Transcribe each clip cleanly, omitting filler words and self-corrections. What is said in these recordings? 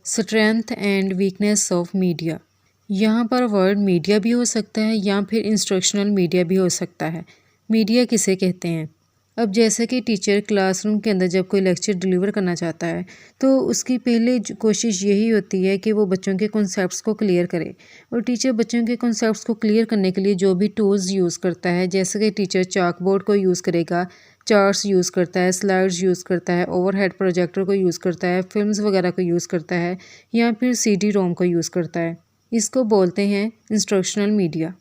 Strength and weakness of media. यहाँ पर word media भी हो सकता है या फिर इंस्ट्रक्शनल मीडिया भी हो सकता है। मीडिया किसे कहते हैं? अब जैसे कि टीचर क्लासरूम के अंदर जब कोई लेक्चर डिलीवर करना चाहता है तो उसकी पहले कोशिश यही होती है कि वो बच्चों के कॉन्सेप्ट्स को क्लियर करे। और टीचर बच्चों के कॉन्सेप्ट्स को क्लियर करने के लिए जो भी टूल्स यूज़ करता है, जैसे कि टीचर चाक बोर्ड को यूज़ करेगा, चार्ट्स यूज़ करता है, स्लाइड्स यूज़ करता है, ओवरहेड प्रोजेक्टर को यूज़ करता है, फिल्म्स वगैरह को यूज़ करता है या फिर CD रोम को यूज़ करता है। इसको बोलते हैं इंस्ट्रक्शनल मीडिया।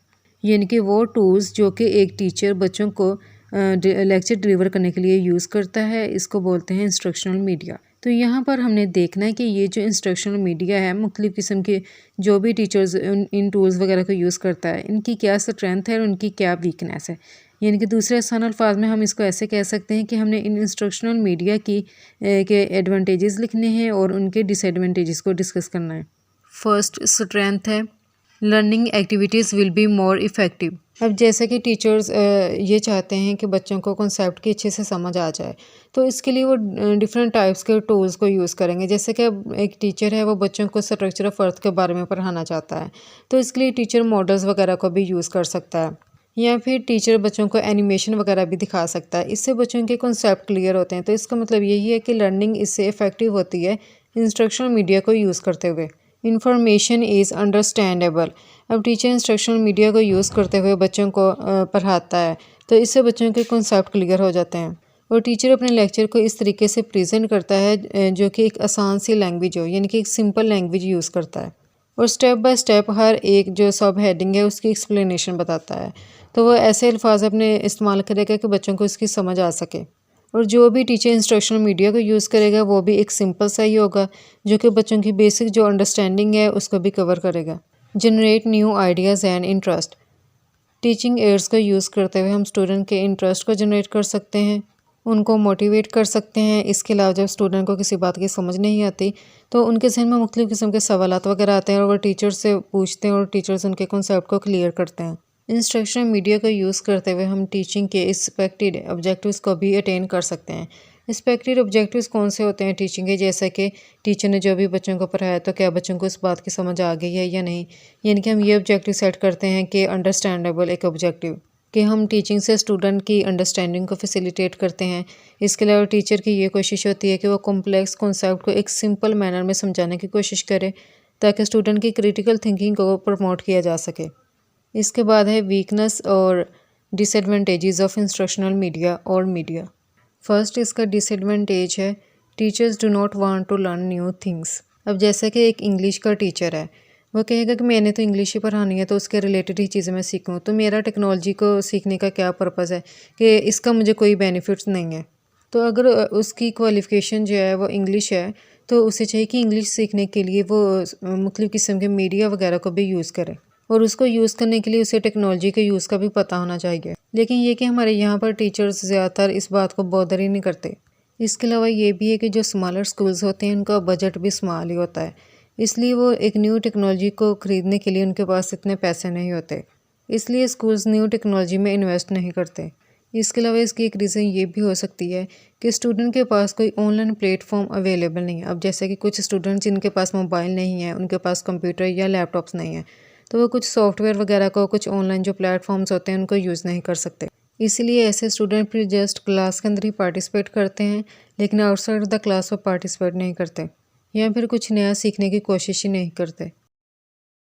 यानी कि वो टूल्स जो कि एक टीचर बच्चों को लेक्चर डिलीवर करने के लिए यूज़ करता है, इसको बोलते हैं इंस्ट्रक्शनल मीडिया। तो यहाँ पर हमने देखना है कि ये जो इंस्ट्रक्शनल मीडिया है, मुख्तलिफ़ किस्म के जो भी टीचर्स इन टूल्स वगैरह को यूज़ करता है, इनकी क्या स्ट्रेंथ है और उनकी क्या वीकनेस है। यानी कि दूसरे आसान अल्फाज में हम इसको ऐसे कह सकते हैं कि हमने इन इंस्ट्रक्शनल मीडिया के एडवांटेजेस लिखने हैं और उनके डिसएडवांटेजेस को डिस्कस करना है। फर्स्ट स्ट्रेंथ है learning activities will be more effective. अब जैसे कि टीचर्स ये चाहते हैं कि बच्चों को कॉन्सेप्ट की अच्छे से समझ आ जाए, तो इसके लिए वो डिफरेंट टाइप्स के टूल्स को यूज़ करेंगे। जैसे कि अब एक टीचर है, वो बच्चों को स्ट्रक्चर ऑफ अर्थ के बारे में पढ़ाना चाहता है, तो इसके लिए टीचर मॉडल्स वगैरह को भी यूज़ कर सकता है, या फिर टीचर बच्चों को एनिमेशन वगैरह भी दिखा सकता है। इससे बच्चों के कॉन्सेप्ट क्लियर होते हैं। तो इसका मतलब यही है कि लर्निंग इससे इफ़ेक्टिव होती है इंस्ट्रक्शनल मीडिया को यूज़ करते हुए। Information is understandable. अब टीचर इंस्ट्रक्शनल मीडिया को यूज़ करते हुए बच्चों को पढ़ाता है, तो इससे बच्चों के कॉन्सेप्ट क्लियर हो जाते हैं। और टीचर अपने लेक्चर को इस तरीके से प्रेजेंट करता है जो कि एक आसान सी लैंग्वेज हो, यानी कि एक सिंपल लैंग्वेज यूज़ करता है। और स्टेप बाय स्टेप हर एक जो सब हेडिंग है उसकी एक्सप्लेनेशन बताता है। तो वो ऐसे अल्फाज अपने इस्तेमाल करेगा कि बच्चों को इसकी समझ आ सके। और जो भी टीचर इंस्ट्रक्शनल मीडिया को यूज़ करेगा वो भी एक सिंपल सा ही होगा, जो कि बच्चों की बेसिक जो अंडरस्टैंडिंग है उसको भी कवर करेगा। Generate new ideas and interest. Teaching ads का यूज़ करते हुए हम स्टूडेंट के इंटरेस्ट को जनरेट कर सकते हैं, उनको मोटिवेट कर सकते हैं। इसके अलावा जब स्टूडेंट को किसी बात की समझ नहीं आती तो उनके जहन में मुख्तलिफ़ किस्म के सवालात वगैरह आते हैं और वो टीचर से पूछते हैं और टीचर्स उनके कॉन्सेप्ट को क्लियर करते हैं। इंस्ट्रक्शनल मीडिया का यूज़ करते हुए हम टीचिंग के एक्सपेक्टेड ऑब्जेक्टिव्स को भी अटेन कर सकते हैं। एक्सपेक्टेड ऑब्जेक्टिव्स कौन से होते हैं टीचिंग के? जैसे कि टीचर ने जो भी बच्चों को पढ़ाया तो क्या बच्चों को इस बात की समझ आ गई है या नहीं। यानी कि हम ये ऑब्जेक्टिव सेट करते हैं कि अंडरस्टैंडेबल एक ऑब्जेक्टिव, कि हम टीचिंग से स्टूडेंट की अंडरस्टैंडिंग को फैसिलिटेट करते हैं। इसके अलावा टीचर की ये कोशिश होती है कि वो कॉम्प्लेक्स कॉन्सेप्ट को एक सिंपल मैनर में समझाने की कोशिश करे ताकि स्टूडेंट की क्रिटिकल थिंकिंग को प्रमोट किया जा सके। इसके बाद है वीकनेस और डिसएडवांटेजेस ऑफ इंस्ट्रक्शनल मीडिया और मीडिया। फर्स्ट इसका डिसएडवांटेज है teachers do not want to learn new things. अब जैसे कि एक इंग्लिश का टीचर है, वो कहेगा कि मैंने तो इंग्लिश ही पढ़ानी है तो उसके रिलेटेड ही चीज़ें मैं सीखूं, तो मेरा टेक्नोलॉजी को सीखने का क्या पर्पज़ है कि इसका मुझे कोई बेनिफिट्स नहीं है। तो अगर उसकी क्वालिफ़िकेशन जो है वो इंग्लिश है तो उसे चाहिए कि इंग्लिश सीखने के लिए वो मुख्तलिफ़ किस्म के मीडिया वगैरह को भी यूज़ करे, और उसको यूज़ करने के लिए उसे टेक्नोलॉजी के यूज़ का भी पता होना चाहिए। लेकिन ये कि हमारे यहाँ पर टीचर्स ज़्यादातर इस बात को बॉदर ही नहीं करते। इसके अलावा ये भी है कि जो स्मॉलर स्कूल्स होते हैं उनका बजट भी स्मॉल ही होता है, इसलिए वो एक न्यू टेक्नोलॉजी को ख़रीदने के लिए उनके पास इतने पैसे नहीं होते, इसलिए स्कूल्स न्यू टेक्नोलॉजी में इन्वेस्ट नहीं करते। इसके अलावा इसकी एक रीज़न ये भी हो सकती है कि स्टूडेंट के पास कोई ऑनलाइन प्लेटफॉर्म अवेलेबल नहीं है। अब जैसे कि कुछ स्टूडेंट्स जिनके पास मोबाइल नहीं है, उनके पास कंप्यूटर या लैपटॉप्स नहीं है, तो वो कुछ सॉफ्टवेयर वगैरह को, कुछ ऑनलाइन जो प्लेटफॉर्म्स होते हैं उनको यूज़ नहीं कर सकते। इसीलिए ऐसे स्टूडेंट फिर जस्ट क्लास के अंदर ही पार्टिसिपेट करते हैं, लेकिन आउटसाइड द क्लास वो पार्टिसिपेट नहीं करते या फिर कुछ नया सीखने की कोशिश ही नहीं करते।